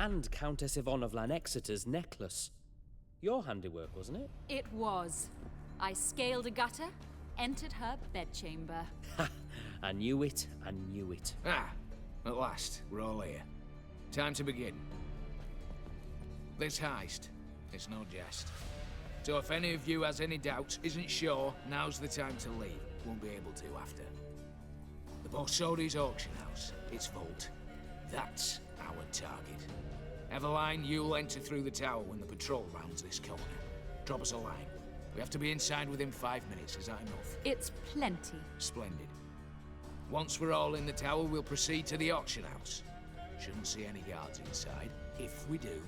and Countess Yvonne of Lanexeter's necklace. Your handiwork, wasn't it? It was. I scaled a gutter, entered her bedchamber. Ha! I knew it, I knew it. Ah, at last, we're all here. Time to begin. This heist, it's no jest. So if any of you has any doubts, isn't sure, now's the time to leave. Won't be able to after. The Borsodi's auction house, its vault. That's our target. Eveline, you'll enter through the tower when the patrol rounds this corner. Drop us a line. We have to be inside within 5 minutes, is that enough? It's plenty. Splendid. Once we're all in the tower, we'll proceed to the auction house. Shouldn't see any guards inside. If we do,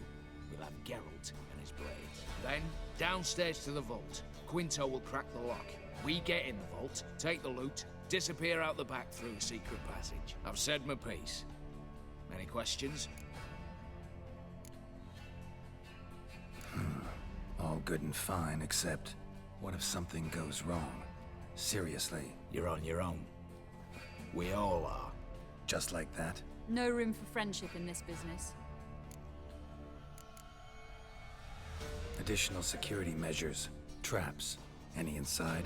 we'll have Geralt and his blades. Then, downstairs to the vault. Quinto will crack the lock. We get in the vault, take the loot, disappear out the back through the secret passage. I've said my piece. Any questions? All good and fine, except what if something goes wrong? Seriously. You're on your own. We all are. Just like that? No room for friendship in this business. Additional security measures. Traps. Any inside?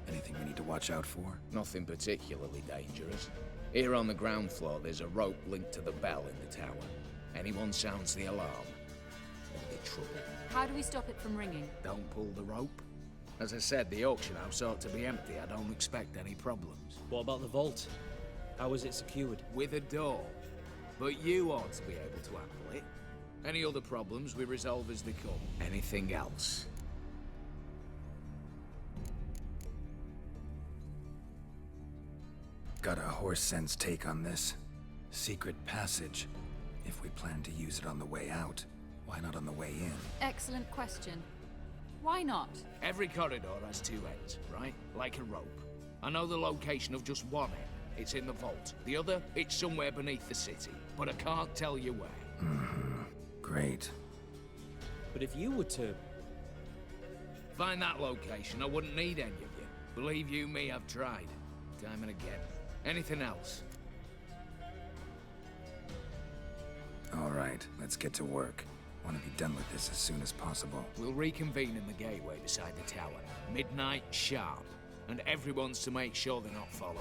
Anything we need to watch out for? Nothing particularly dangerous. Here on the ground floor, there's a rope linked to the bell in the tower. Anyone sounds the alarm, there'll be trouble. How do we stop it from ringing? Don't pull the rope. As I said, the auction house ought to be empty. I don't expect any problems. What about the vault? How is it secured? With a door. But you ought to be able to handle it. Any other problems we resolve as they come. Anything else? Got a horse sense take on this. Secret passage. If we plan to use it on the way out, why not on the way in? Excellent question. Why not? Every corridor has two ends, right? Like a rope. I know the location of just one end. It's in the vault. The other, it's somewhere beneath the city. But I can't tell you where. Great. But if you were to... Find that location, I wouldn't need any of you. Believe you me, I've tried. Time and again. Anything else? All right, let's get to work. Want to be done with this as soon as possible. We'll reconvene in the gateway beside the tower. Midnight sharp. And everyone's to make sure they're not followed.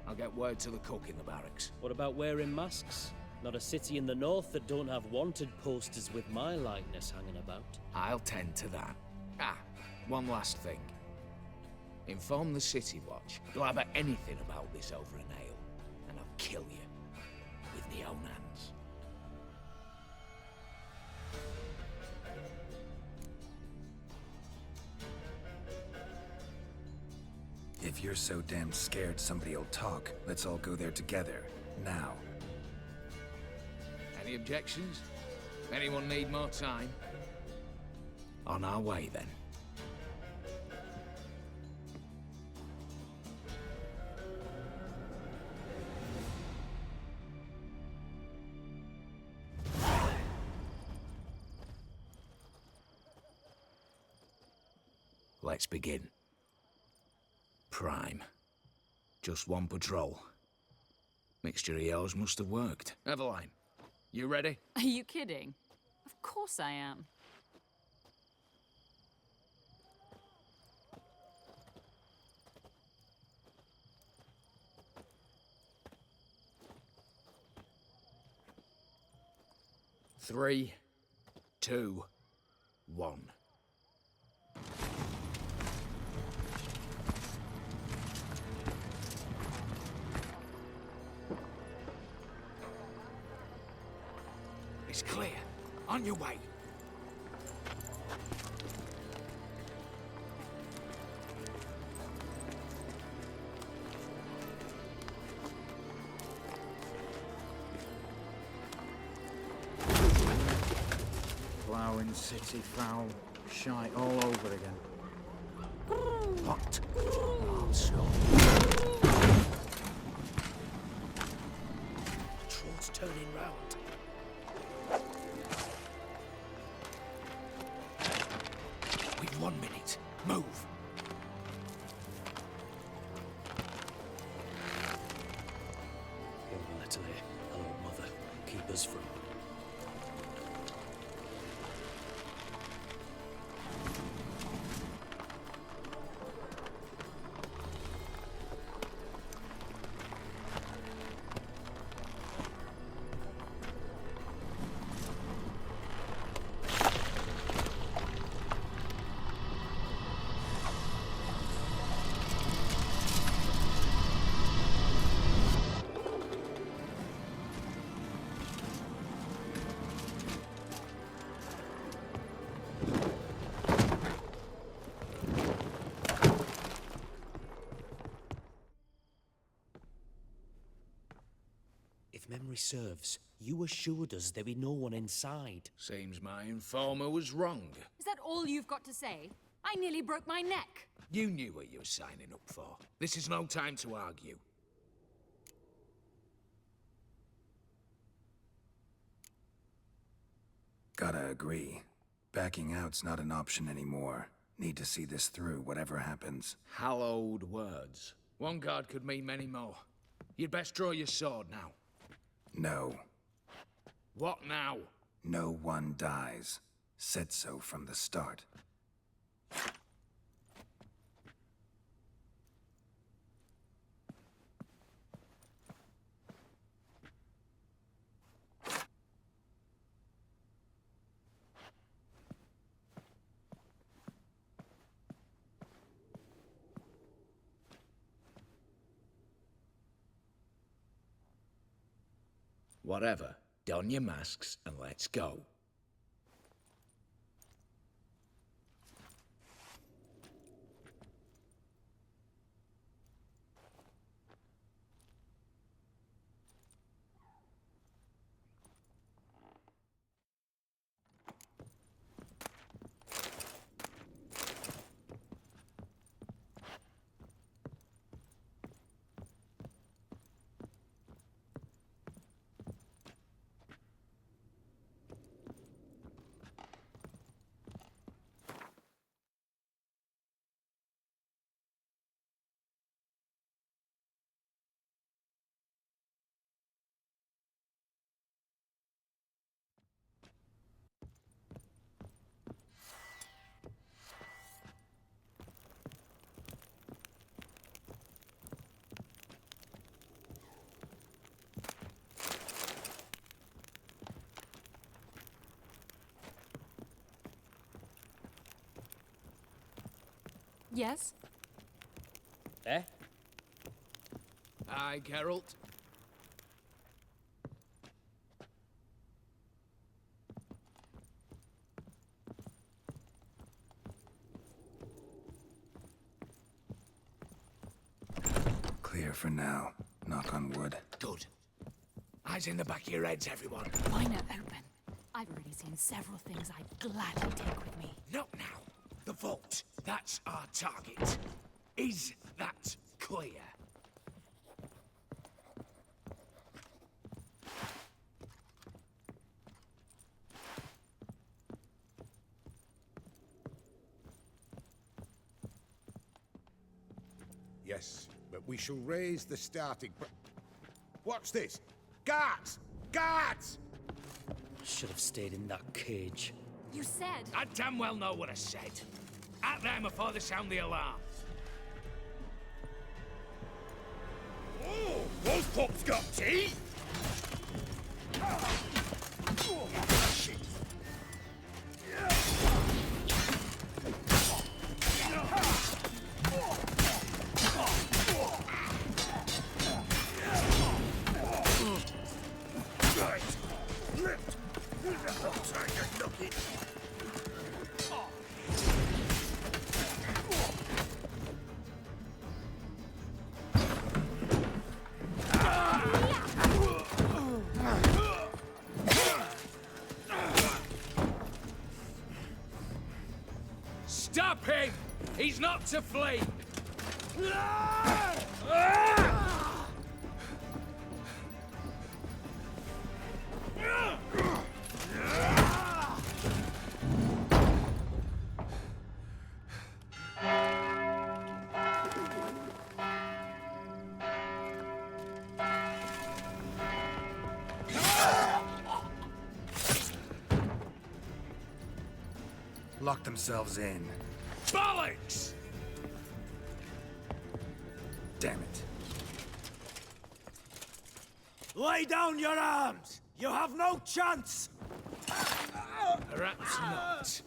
I'll get word to the cook in the barracks. What about wearing masks? Not a city in the north that don't have wanted posters with my likeness hanging about. I'll tend to that. Ah, one last thing. Inform the City Watch. Blab at anything about this over an ale, and I'll kill you. With my own hands. If you're so damn scared somebody'll talk, let's all go there together. Now. Any objections? Anyone need more time? On our way, then. Let's begin. Prime. Just one patrol. Mixture of yours must have worked. Eveline, you ready? Are you kidding? Of course I am. Three, two, one. It's clear. On your way. Ploughing city foul, shite all over again. What? Oh, so. Troll's turning round. We've 1 minute. Move. Young Letterley, hello, mother. Keep us from... If memory serves, you assured us there be no one inside. Seems my informer was wrong. Is that all you've got to say? I nearly broke my neck. You knew what you were signing up for. This is no time to argue. Gotta agree. Backing out's not an option anymore. Need to see this through, whatever happens. Hallowed words. One guard could mean many more. You'd best draw your sword now. No. What now? No one dies. Said so from the start. Whatever. Don your masks and let's go. Yes? Eh? Aye, Geralt. Clear for now. Knock on wood. Good. Eyes in the back of your heads, everyone. Why not open? I've already seen several things I'd gladly take with me. Not now. The vault. That's our target. Is that clear? Yes, but we shall raise the starting What's this? Guards! Guards! Should have stayed in that cage. You said... I damn well know what I said. At them before they sound the alarm. Oh, Wolfpop's got teeth! Shit. Right. Lift. I'll try and knock it. Stop him! He's not to flee! Lock themselves in. Bollocks! Damn it. Lay down your arms! You have no chance! Perhaps not.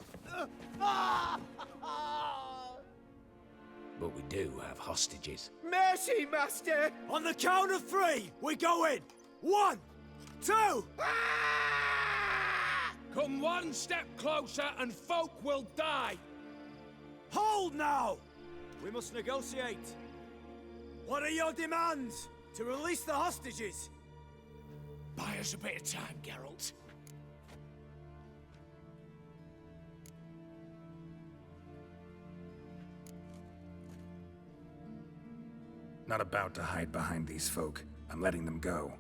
But we do have hostages. Mercy, Master! On the count of three, we go in! 1, 2... Come one step closer and folk will die! Hold now! We must negotiate. What are your demands? To release the hostages? Buy us a bit of time, Geralt. Not about to hide behind these folk. I'm letting them go.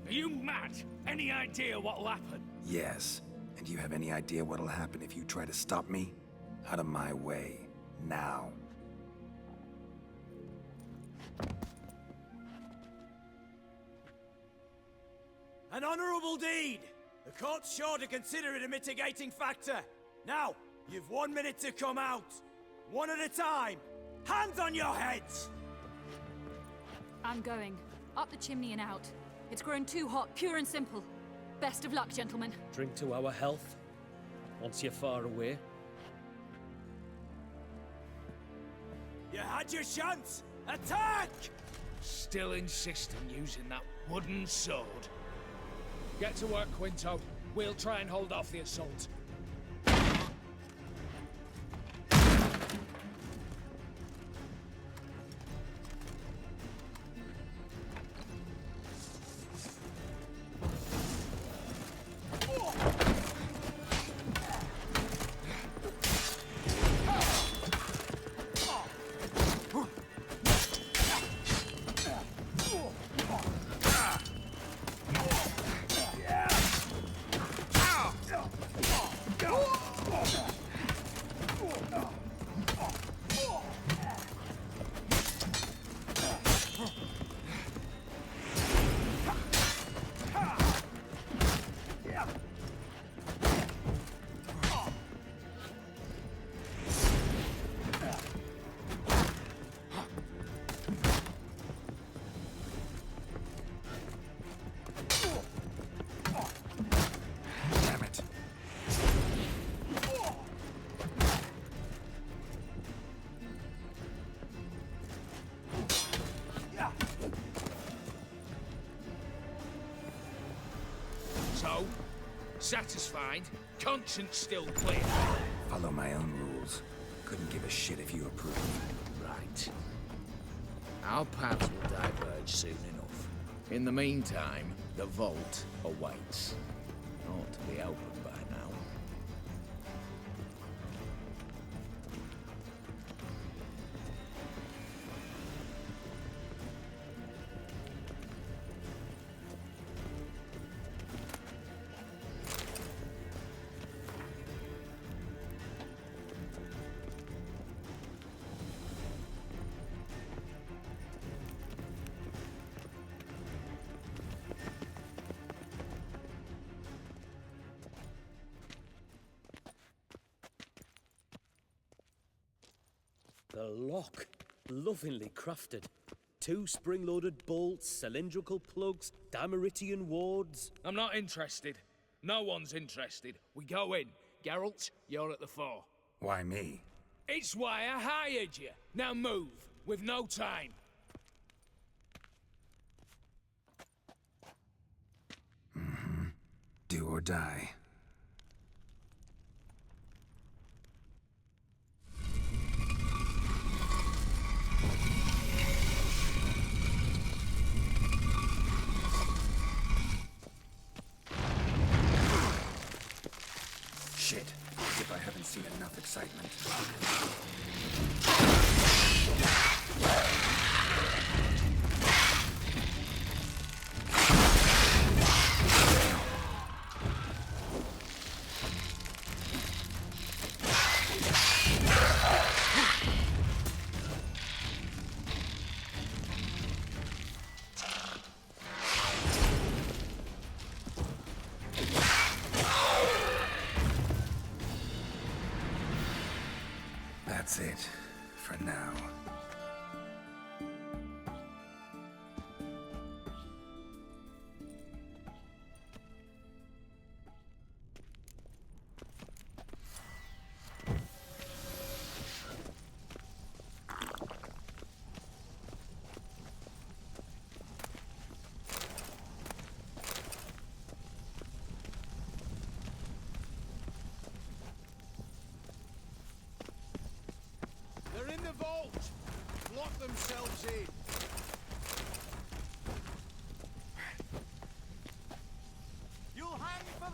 Are you mad? Any idea what'll happen? Yes. And do you have any idea what'll happen if you try to stop me? Out of my way. Now. An honourable deed! The court's sure to consider it a mitigating factor. Now, you've 1 minute to come out. One at a time. Hands on your heads! I'm going. Up the chimney and out. It's grown too hot, pure and simple. Best of luck, gentlemen. Drink to our health. Once you're far away. You had your chance! Attack! Still insist on using that wooden sword. Get to work, Quinto. We'll try and hold off the assault. Damn it. So, satisfied? Conscience still clear? Follow my own rules. Couldn't give a shit if you approve. Right. Our paths will diverge soon enough. In the meantime, the vault awaits. Ought to be open by now. The lock. Lovingly crafted. 2 spring-loaded bolts, cylindrical plugs, Dameritian wards. I'm not interested. No one's interested. We go in. Geralt, you're at the fore. Why me? It's why I hired you. Now move. We've no time. Do or die. Shit. As if I haven't seen enough excitement. That's it. For now. They're in the vault! Lock themselves in!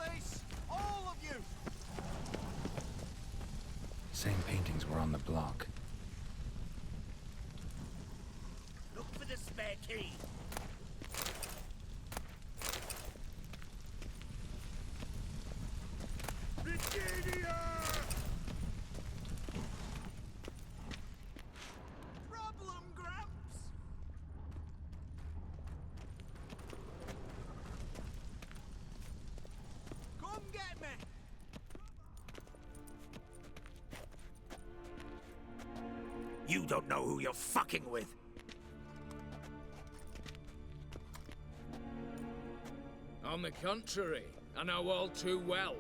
this! All of you! Same paintings were on the block. Look for the spare key! Problem, Gramps! Come get me! You don't know who you're fucking with. On the contrary, I know all too well.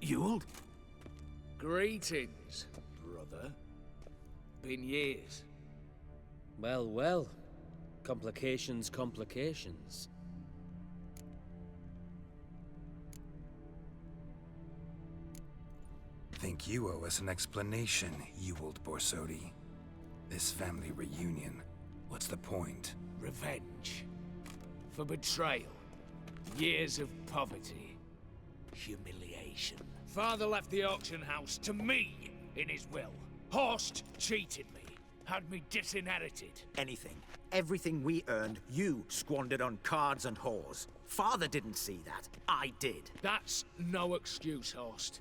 Ewald? Greetings, brother. Been years. Well, well. Complications, complications. Think you owe us an explanation, Ewald Borsodi. This family reunion, what's the point? Revenge. For betrayal. Years of poverty. Humiliation. Father left the auction house to me in his will. Horst cheated me. Had me disinherited. Anything. Everything we earned, you squandered on cards and whores. Father didn't see that. I did. That's no excuse, Horst.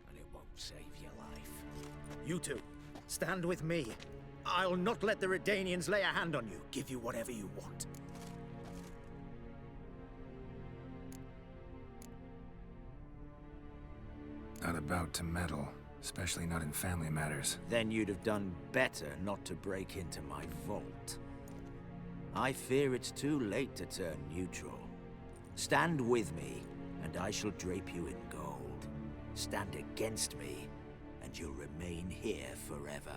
And it won't save your life. You two, stand with me. I'll not let the Redanians lay a hand on you. Give you whatever you want. Not about to meddle, especially not in family matters. Then you'd have done better not to break into my vault. I fear it's too late to turn neutral. Stand with me, and I shall drape you in gold. Stand against me, and you'll remain here forever.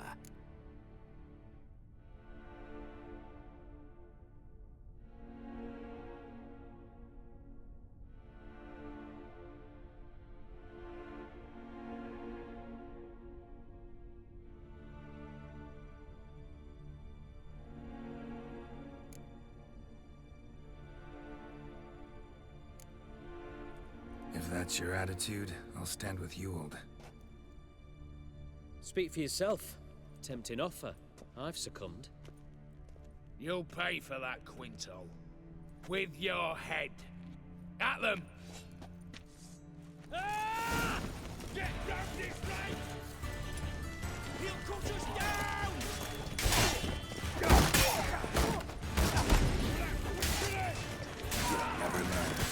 If that's your attitude, I'll stand with Ewald. Speak for yourself. Tempting offer. I've succumbed. You'll pay for that, Quinto. With your head. At them! Ah! Get down this way! He'll cut us down! Never learns.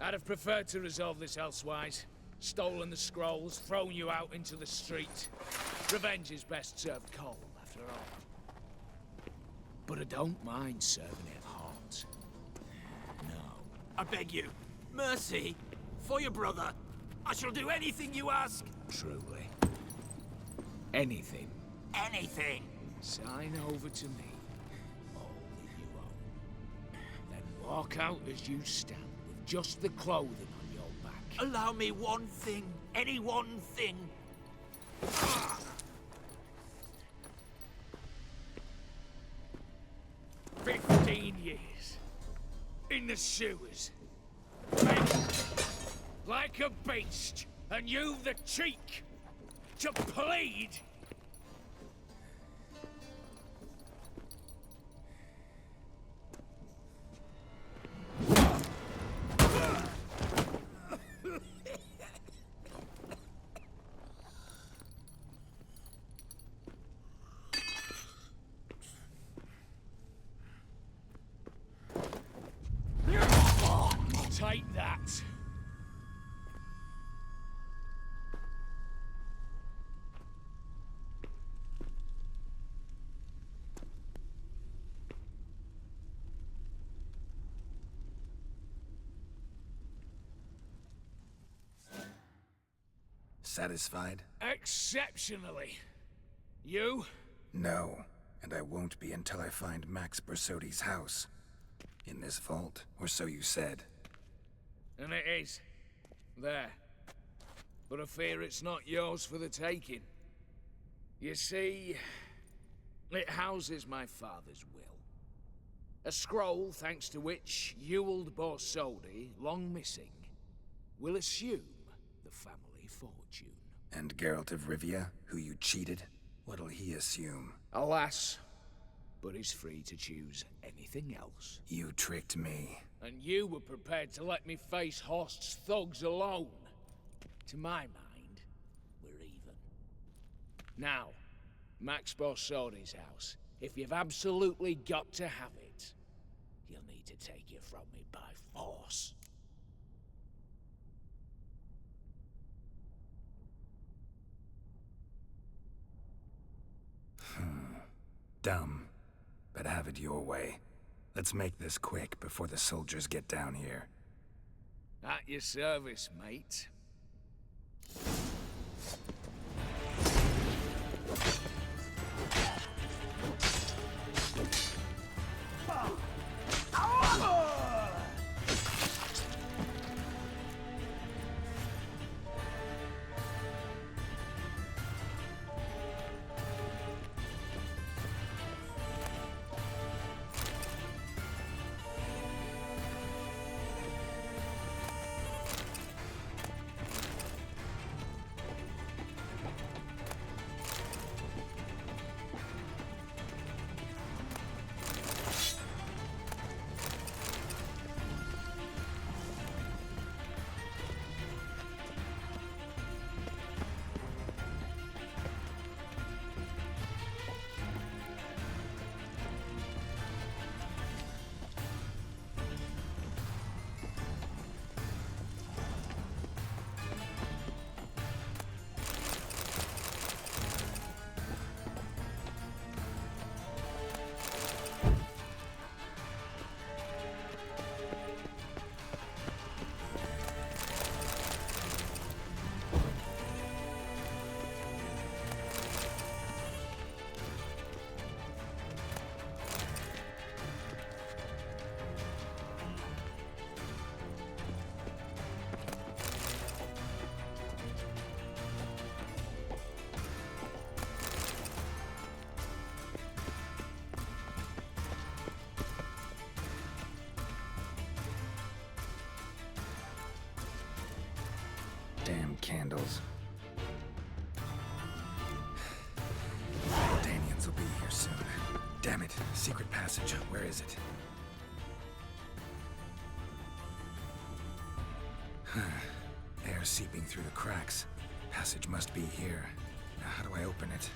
I'd have preferred to resolve this elsewise. Stolen the scrolls, thrown you out into the street. Revenge is best served cold, after all. But I don't mind serving it hot. No. I beg you, mercy, for your brother. I shall do anything you ask. Truly. Anything. Anything. Sign over to me. All that you own. Then walk out as you stand, with just the clothing on your back. Allow me one thing. Any one thing. 15 years. In the sewers. Fed like a beast. And you the cheek to plead. Take that. Satisfied? Exceptionally. You? No, and I won't be until I find Max Bersodi's house. In this vault, or so you said. And it is. There. But I fear it's not yours for the taking. You see, it houses my father's will. A scroll thanks to which Ewald Borsodi, long missing, will assume the family fortune. And Geralt of Rivia, who you cheated? What'll he assume? Alas, but he's free to choose anything else. You tricked me. And you were prepared to let me face Horst's thugs alone. To my mind, we're even. Now, Max Borsodi's house. If you've absolutely got to have it, you'll need to take it from me by force. Dumb, but have it your way. Let's make this quick before the soldiers get down here. At your service, mate. Damn candles. Danians will be here soon. Damn it, secret passage. Where is it? Air seeping through the cracks. Passage must be here. Now how do I open it?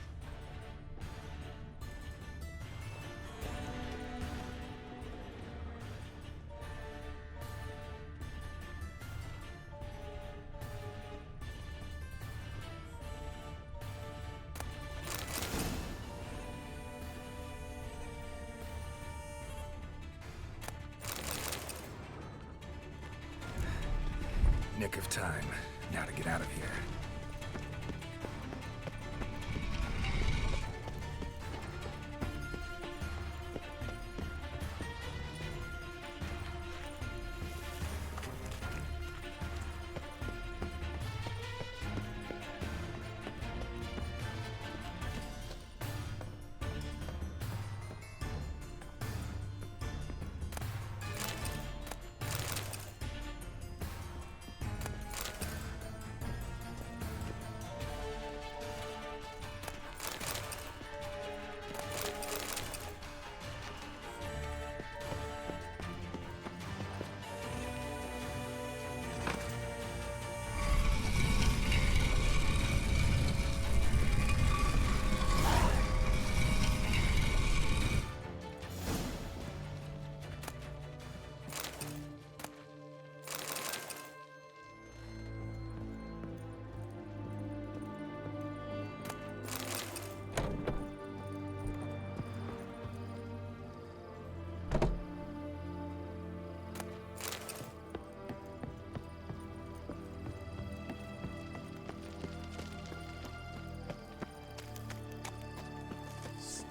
Nick of time. Now to get out of here.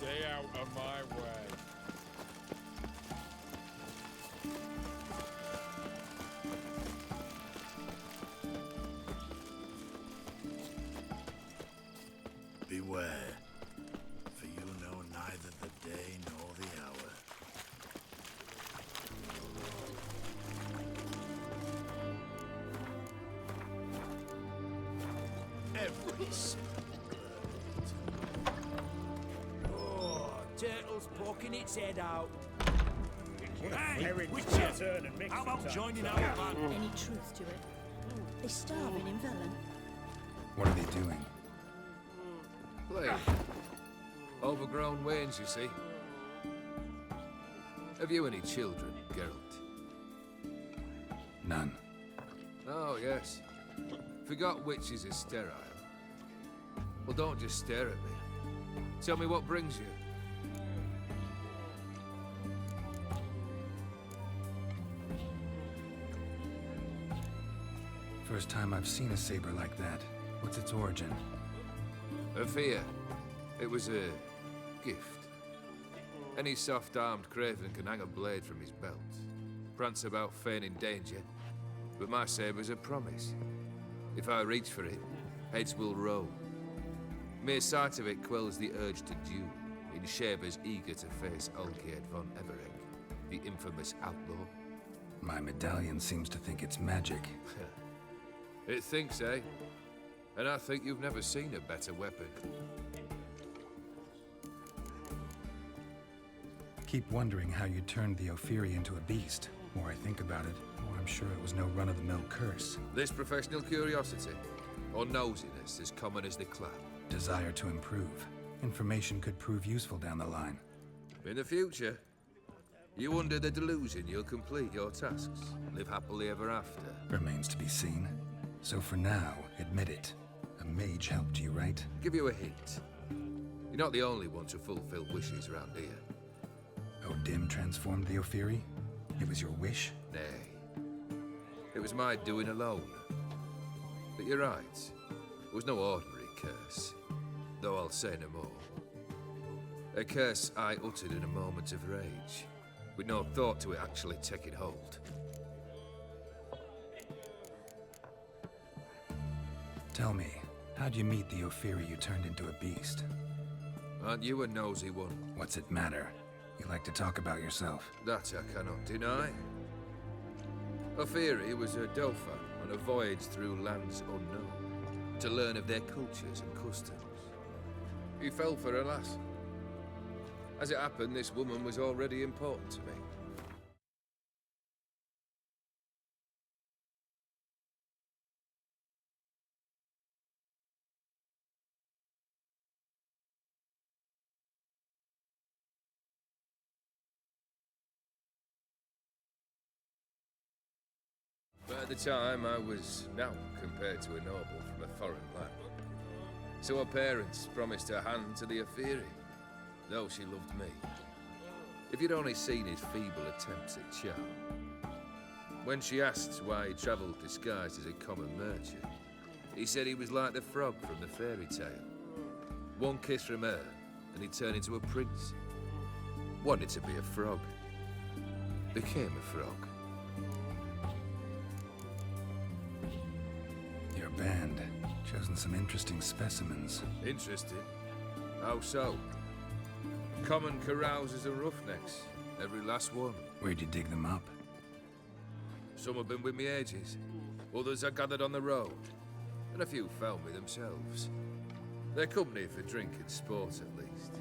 Stay out of my way. Beware, for you know neither the day nor the hour. Every single bird. Oh, turtle's poking its head out. Hey, Witcher! How about joining our band? Any truth to it? They're starving in Velen. What are they doing? Play. Overgrown wains, you see. Have you any children, Geralt? None. Oh, yes. Forgot witches are sterile. Well, don't just stare at me. Tell me what brings you. First time I've seen a saber like that. What's its origin? A fear. It was a gift. Any soft-armed craven can hang a blade from his belt, prance about feigning danger, but my saber's a promise. If I reach for it, heads will roll. Mere sight of it quells the urge to duel, in Shavers eager to face Olgierd von Everegg, the infamous outlaw. My medallion seems to think it's magic. It thinks, eh? And I think you've never seen a better weapon. Keep wondering how you turned the Ophiri into a beast. The more I think about it, the more I'm sure it was no run-of-the-mill curse. This professional curiosity, or nosiness as common as the clap. Desire to improve. Information could prove useful down the line. In the future, you under the delusion you'll complete your tasks, live happily ever after. Remains to be seen. So for now, admit it. A mage helped you, right? Give you a hint. You're not the only one to fulfill wishes around here. O'Dim transformed the Ophiri? It was your wish? Nay. It was my doing alone. But you're right. It was no ordinary curse. Though I'll say no more. A curse I uttered in a moment of rage, with no thought to it actually taking hold. Tell me, how'd you meet the Ophiri you turned into a beast? Aren't you a nosy one? What's it matter? You like to talk about yourself. That I cannot deny. Ophiri was a Dauphin on a voyage through lands unknown, to learn of their cultures and customs. He fell for a lass. As it happened, this woman was already important to me. But at the time, I was naught compared to a noble from a foreign land. So her parents promised her hand to the Ophiri, though she loved me. If you'd only seen his feeble attempts at charm. When she asked why he travelled disguised as a common merchant, he said he was like the frog from the fairy tale. One kiss from her, and he turned into a prince. Wanted to be a frog. Became a frog. Your band. Chosen some interesting specimens. Interesting? How so? Common carousers and roughnecks. Every last one. Where'd you dig them up? Some have been with me ages. Others I gathered on the road. And a few found me themselves. They're company for drink and sport, at least.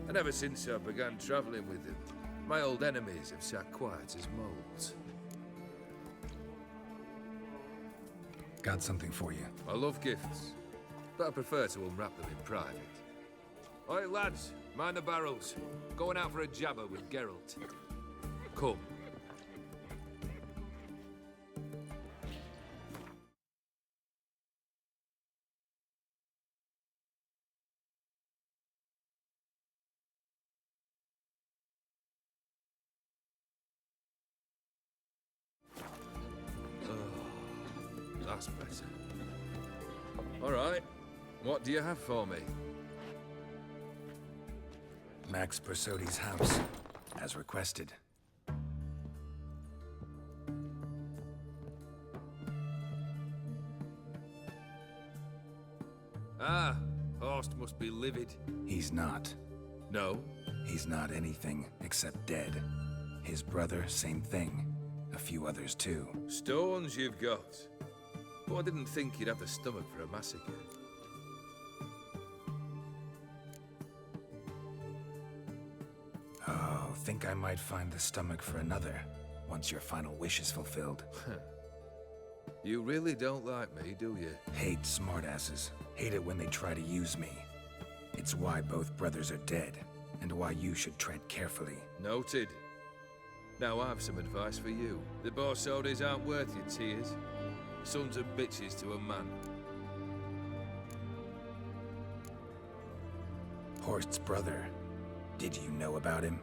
And ever since I began travelling with them, my old enemies have sat quiet as moles. Got something for you. I love gifts, but I prefer to unwrap them in private. Oi, lads, mind the barrels. Going out for a jabber with Geralt. Come. That's better. All right. What do you have for me? Max Bersodi's house, as requested. Ah, Horst must be livid. He's not. No? He's not anything except dead. His brother, same thing. A few others too. Stones you've got. But I didn't think you'd have the stomach for a massacre. Oh, think I might find the stomach for another, once your final wish is fulfilled. You really don't like me, do you? Hate smartasses. Hate it when they try to use me. It's why both brothers are dead, and why you should tread carefully. Noted. Now I've some advice for you. The Borsodis aren't worth your tears. Sons of bitches to a man. Horst's brother. Did you know about him?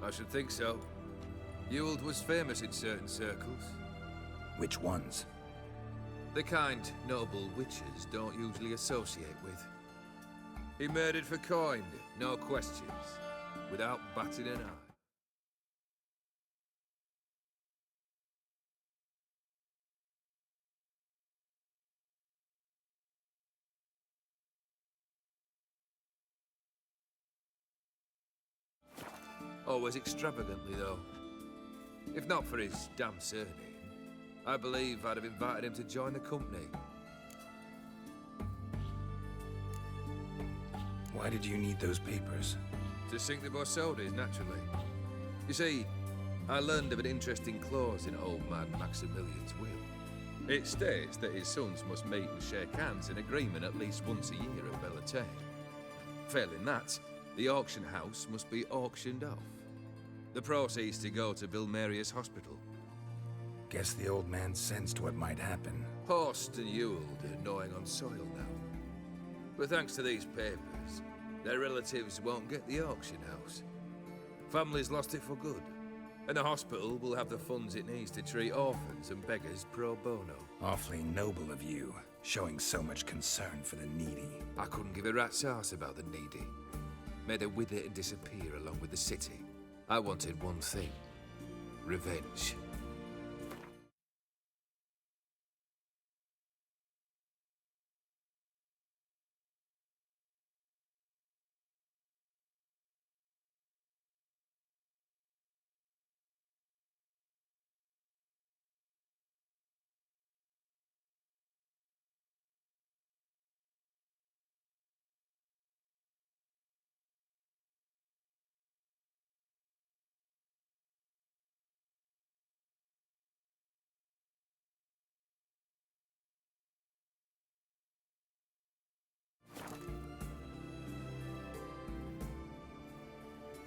I should think so. Ewald was famous in certain circles. Which ones? The kind noble witches don't usually associate with. He murdered for coin, no questions, without batting an eye. Always extravagantly, though. If not for his damn surname, I believe I'd have invited him to join the company. Why did you need those papers? To sink the Borsodis, naturally. You see, I learned of an interesting clause in old man Maximilian's will. It states that his sons must meet and shake hands in agreement at least once a year at Bellatane. Failing that, the auction house must be auctioned off. The proceeds to go to Vilmeria's hospital. Guess the old man sensed what might happen. Horst and Ewald are gnawing on soil now. But thanks to these papers, their relatives won't get the auction house. Family's lost it for good, and the hospital will have the funds it needs to treat orphans and beggars pro bono. Awfully noble of you, showing so much concern for the needy. I couldn't give a rat's ass about the needy. Made her wither and disappear along with the city. I wanted one thing. Revenge.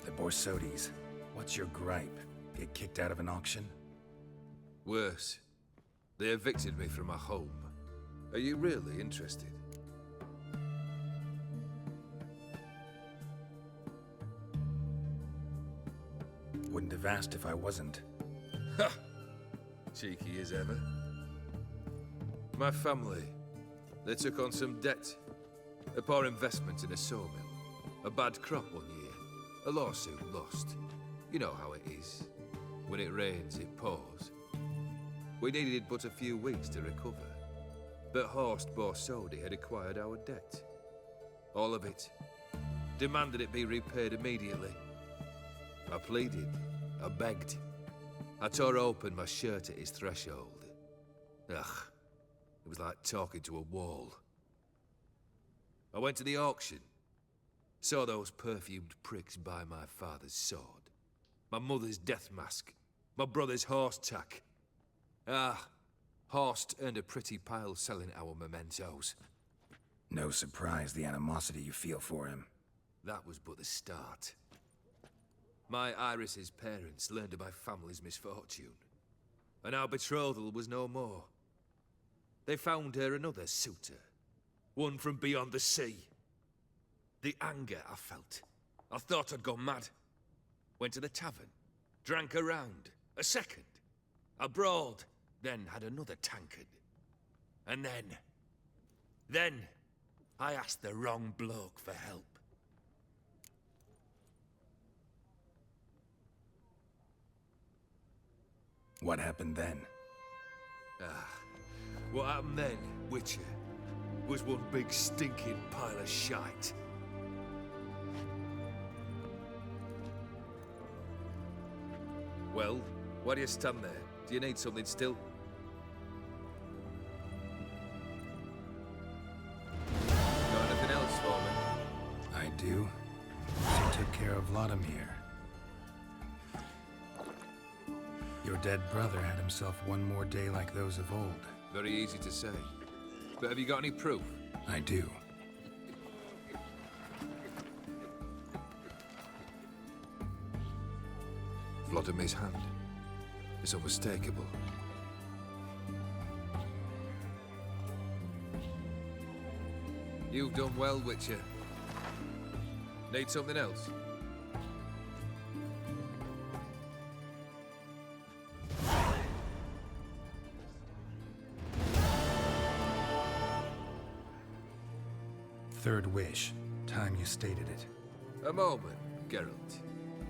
The Borsodis. What's your gripe? Get kicked out of an auction? Worse. They evicted me from my home. Are you really interested? Wouldn't have asked if I wasn't. Ha! Cheeky as ever. My family, they took on some debt. A poor investment in a sawmill. A bad crop one year. A lawsuit lost. You know how it is. When it rains, it pours. We needed but a few weeks to recover. But Horst Borsodi had acquired our debt. All of it. Demanded it be repaid immediately. I pleaded. I begged. I tore open my shirt at his threshold. Ugh. It was like talking to a wall. I went to the auction. Saw those perfumed pricks buy my father's sword. My mother's death mask. My brother's horse tack. Ah, Horst earned a pretty pile selling our mementos. No surprise the animosity you feel for him. That was but the start. My Iris's parents learned of my family's misfortune, and our betrothal was no more. They found her another suitor, one from beyond the sea. The anger I felt. I thought I'd gone mad. Went to the tavern, drank a round, a second. I brawled, then had another tankard. And then I asked the wrong bloke for help. What happened then? What happened then, Witcher, was one big stinking pile of shite. Well, why do you stand there? Do you need something still? Got anything else for me? I do. She took care of Vladimir. Your dead brother had himself one more day like those of old. Very easy to say. But have you got any proof? I do. Vladimir's hand. It's unmistakable. You've done well, Witcher. Need something else? Third wish. Time you stated it. A moment, Geralt.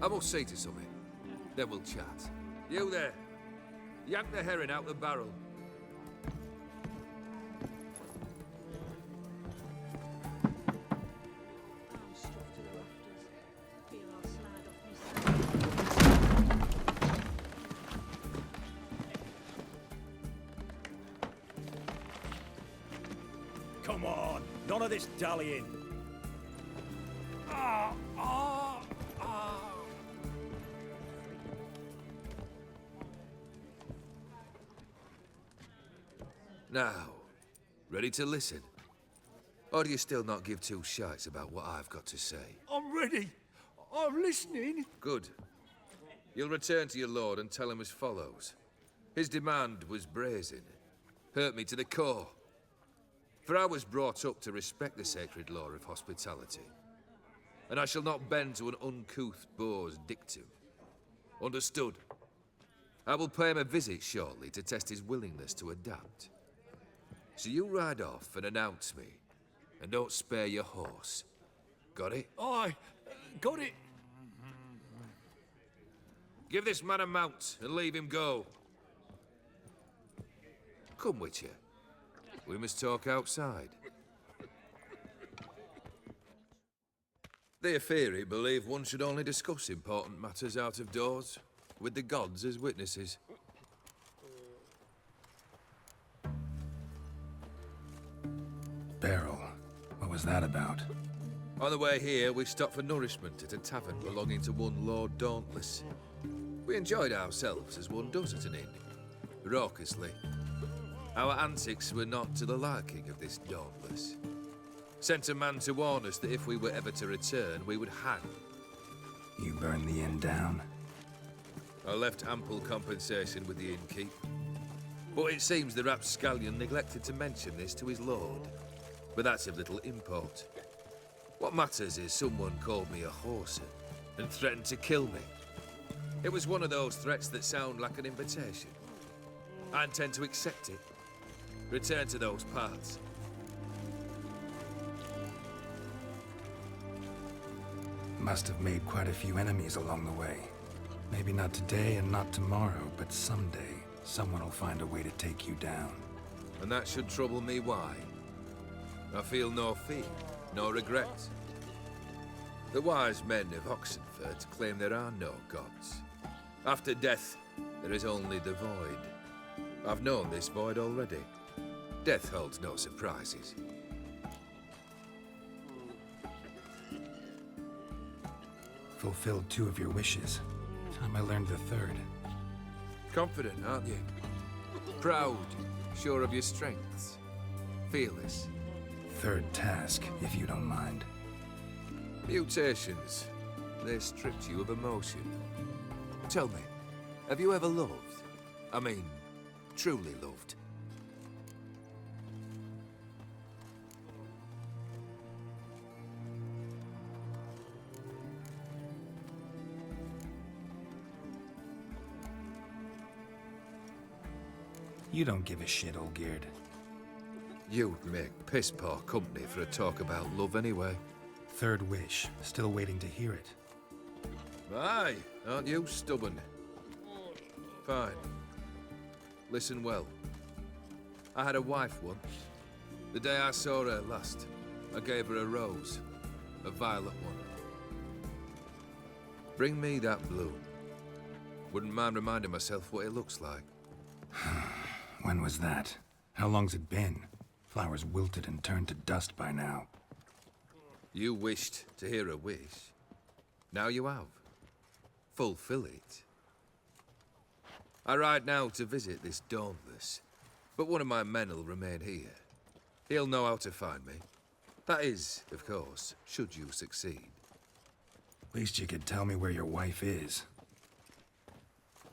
I must see to something. Then we'll chat. You there. Yank the herring out the barrel. Come on, none of this dallying. Now, ready to listen? Or do you still not give two shites about what I've got to say? I'm ready. I'm listening. Good. You'll return to your lord and tell him as follows. His demand was brazen. Hurt me to the core. For I was brought up to respect the sacred law of hospitality. And I shall not bend to an uncouth boor's dictum. Understood? I will pay him a visit shortly to test his willingness to adapt. So you ride off and announce me. And don't spare your horse. Got it? Aye, got it. Give this man a mount and leave him go. Come, Witcher. We must talk outside. The Aetheri believe one should only discuss important matters out of doors, with the gods as witnesses. Beryl. What was that about? On the way here, we stopped for nourishment at a tavern belonging to one Lord Dauntless. We enjoyed ourselves as one does at an inn, raucously. Our antics were not to the liking of this Dauntless. Sent a man to warn us that if we were ever to return, we would hang. You burned the inn down? I left ample compensation with the innkeep. But it seems the rapscallion neglected to mention this to his lord. But that's of little import. What matters is someone called me a whoreson and threatened to kill me. It was one of those threats that sound like an invitation. I intend to accept it. Return to those parts. Must have made quite a few enemies along the way. Maybe not today and not tomorrow, but someday, someone will find a way to take you down. And that should trouble me why? I feel no fear, no regret. The wise men of Oxenfurt claim there are no gods. After death, there is only the void. I've known this void already. Death holds no surprises. Fulfilled 2 of your wishes. Time I learned the 3rd. Confident, aren't you? Proud, sure of your strengths. Fearless. 3rd task, if you don't mind. Mutations. They stripped you of emotion. Tell me, have you ever loved? I mean, truly loved? You don't give a shit, Olgierd. You'd make piss-poor company for a talk about love anyway. 3rd wish. Still waiting to hear it. Aye, aren't you stubborn? Fine. listen well. I had a wife once. The day I saw her last, I gave her a rose, a violet one. Bring me that bloom. Wouldn't mind reminding myself what it looks like. When was that? How long's it been? Flowers wilted and turned to dust by now. You wished to hear a wish. Now you have. Fulfill it. I ride now to visit this Dauntless, but one of my men will remain here. He'll know how to find me. That is, of course, should you succeed. Least you could tell me where your wife is.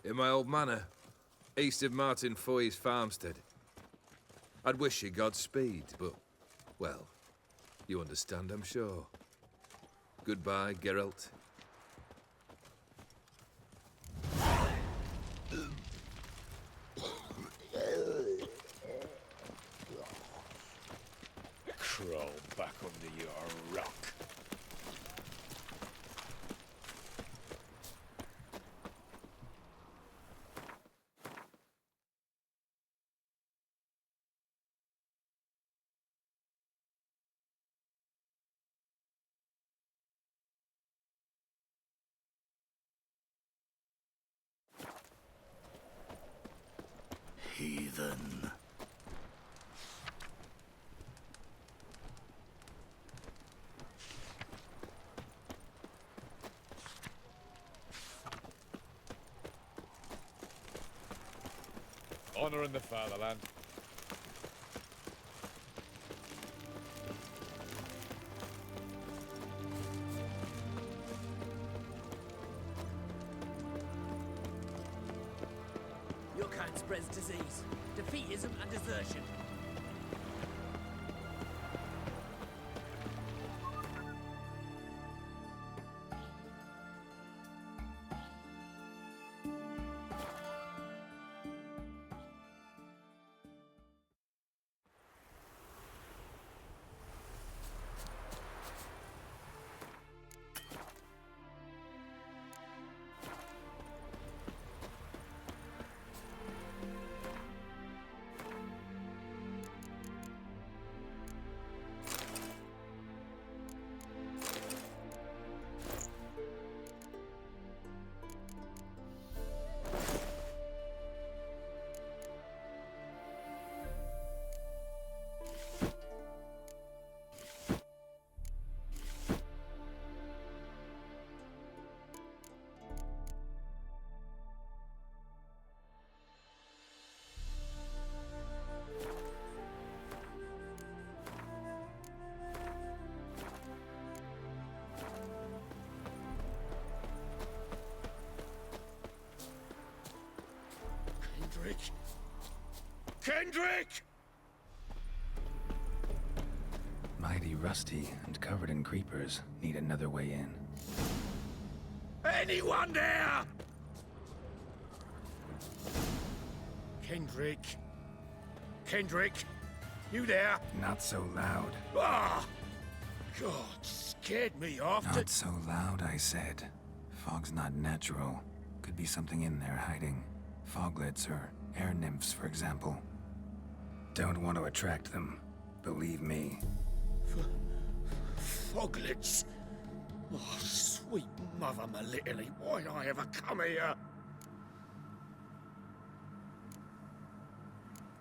In my old manor, east of Martin Foy's farmstead. I'd wish you Godspeed, but, well, you understand, I'm sure. Goodbye, Geralt. Crawl back under your rock. Heathen. Honor in the fatherland. Your kind spreads disease, defeatism, and desertion. Kendrick! Kendrick! Mighty rusty and covered in creepers. Need another way in. Anyone there? Kendrick? Kendrick? You there? Not so loud. Ah! God, scared me off. Not so loud, I said. Fog's not natural. Could be something in there hiding. Foglets or air nymphs, for example. Don't want to attract them. Believe me. Foglets? Oh, sweet mother Melitele, why'd I ever come here?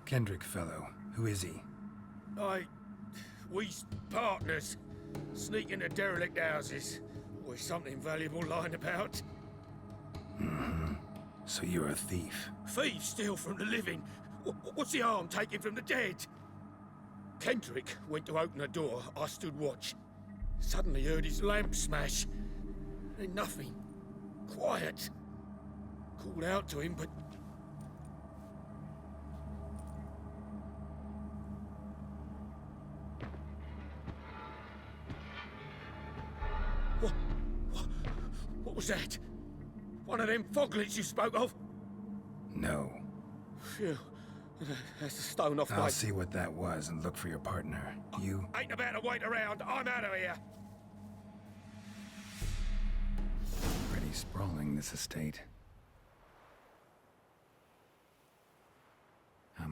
Kendrick fellow. Who is he? We's partners. Sneak into derelict houses. With something valuable lying about. Mm-hmm. So you're a thief. Thieves steal from the living. What's the harm taking from the dead? Kendrick went to open a door. I stood watch. Suddenly heard his lamp smash. Then nothing. Quiet. Called out to him, but... What was that? One of them foglets you spoke of? No. Phew. That's a stone off I'll my... see what that was and look for your partner. You... Ain't about to wait around. I'm out of here. Pretty sprawling, this estate.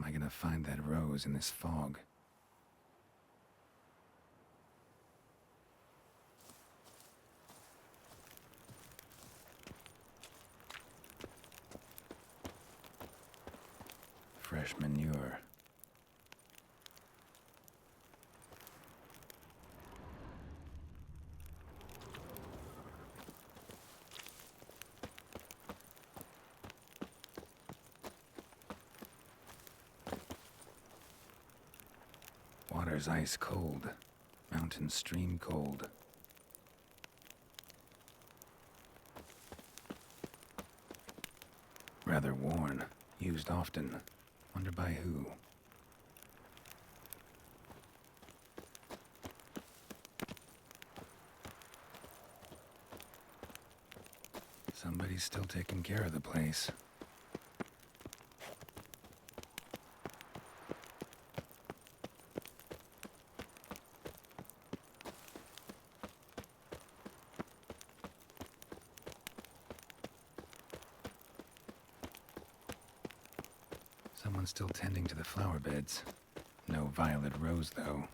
am I gonna find that rose in this fog? Fresh manure. Water's ice cold. Mountain stream cold. Rather worn. Used often. Wonder by who? Somebody's still taking care of the place. Someone's still tending to the flower beds. No violet rose, though.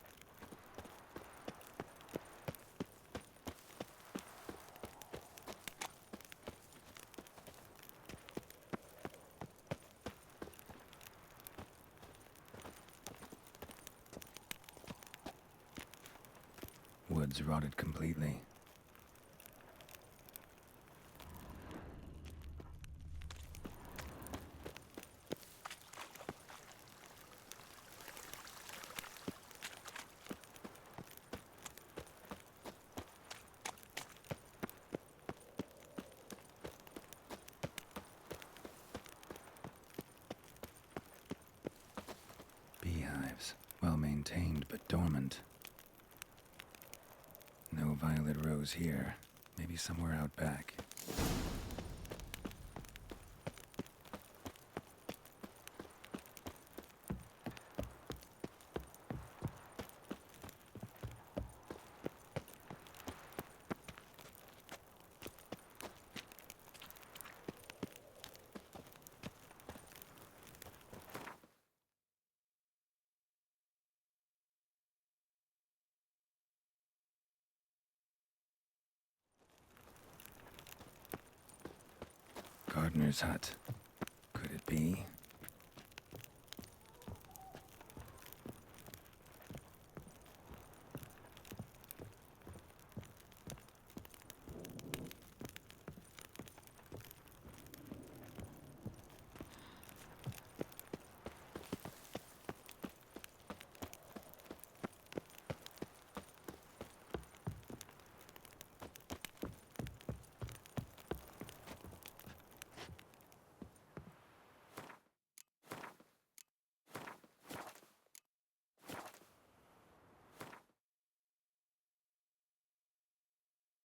Woods rotted completely. Beehives, well maintained but dormant. No violet rose here. Maybe somewhere out back. Gardener's hut. Could it be?